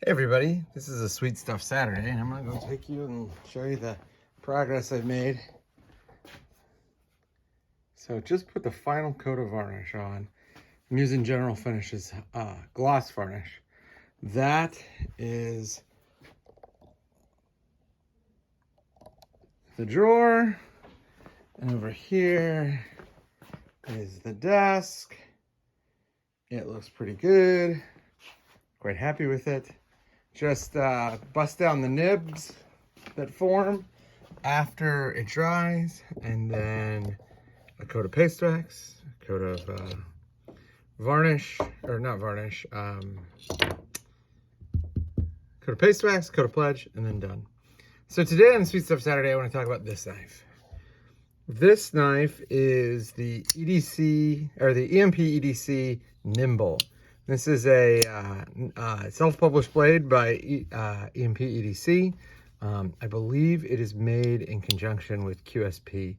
Hey everybody, this is a Sweet Stuff Saturday, and I'm going to go take you and show you the progress I've made. So just put the final coat of varnish on. I'm using General Finishes gloss varnish. That is the drawer, and over here is the desk. It looks pretty good. Quite happy with it. Just bust down the nibs that form after it dries, and then a coat of paste wax, a coat of varnish, or not varnish, coat of paste wax, coat of pledge, and then done. So today on Sweet Stuff Saturday, I want to talk about this knife. This knife is the EDC, or the EMP EDC Nymble. This is a self-published blade by EMP EDC. I believe it is made in conjunction with QSP,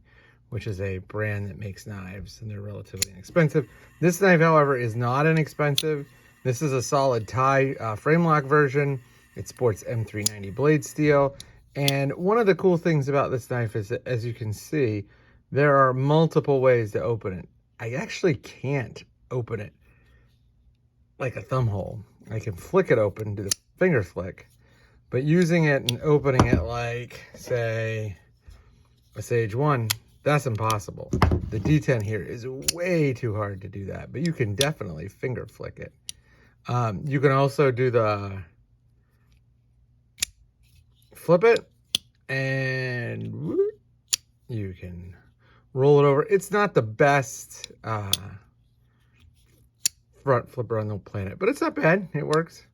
which is a brand that makes knives, and they're relatively inexpensive. This knife, however, is not inexpensive. This is a solid tie frame lock version. It sports M390 blade steel. And one of the cool things about this knife is that, as you can see, there are multiple ways to open it. I actually can't open it like a thumb hole. I can flick it open, do the finger flick, but using it and opening it like, say, a Sage 1, that's impossible. The D10 here is way too hard to do that, but you can definitely finger flick it. You can also do the flip it, and whoop, you can roll it over. It's not the best front flipper on the planet, but it's not bad. It works.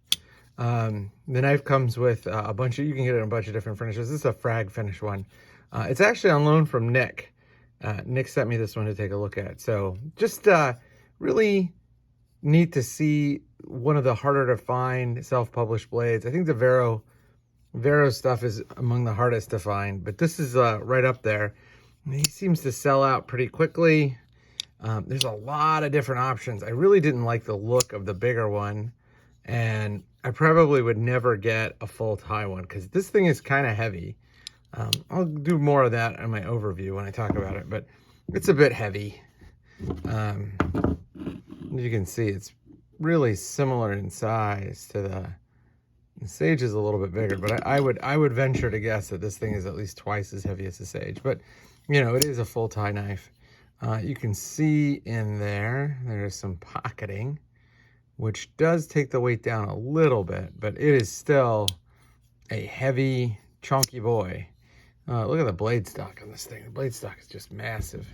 The knife comes with a bunch of, you can get it in a bunch of different finishes. This is a frag finish one. It's actually on loan from Nick. Nick sent me this one to take a look at. So just really neat to see one of the harder to find self-published blades. I think the Vero stuff is among the hardest to find, but this is right up there. He seems to sell out pretty quickly. There's a lot of different options. I really didn't like the look of the bigger one, and I probably would never get a full tie one because this thing is kind of heavy. I'll do more of that in my overview when I talk about it, but it's a bit heavy. As you can see, it's really similar in size to the Sage is a little bit bigger, but I would venture to guess that this thing is at least twice as heavy as the Sage. But you know, it is a full tie knife. You can see in there's some pocketing, which does take the weight down a little bit, but it is still a heavy, chunky boy. Look at the blade stock on this thing. The blade stock is just massive.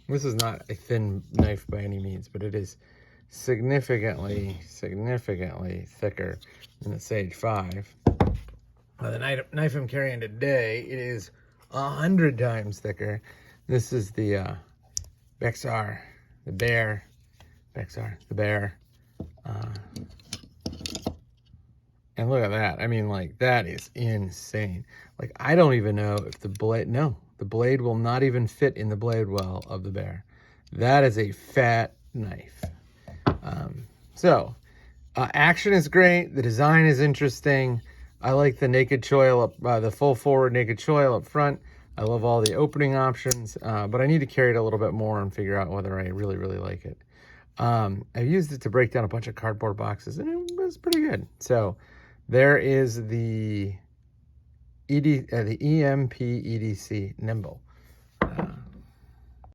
This is not a thin knife by any means, but it is significantly thicker than the Sage 5. The knife I'm carrying today, it is 100 times thicker. This is the Bexar, the Bear, Bexar, the Bear. And look at that. I mean, like, that is insane. Like, I don't even know if the blade will not even fit in the blade well of the Bear. That is a fat knife. Action is great. The design is interesting. I like the naked choil up, the full forward naked choil up front. I love all the opening options, but I need to carry it a little bit more and figure out whether I really like it. I used it to break down a bunch of cardboard boxes, and it was pretty good. So there is the EMP EDC Nymble.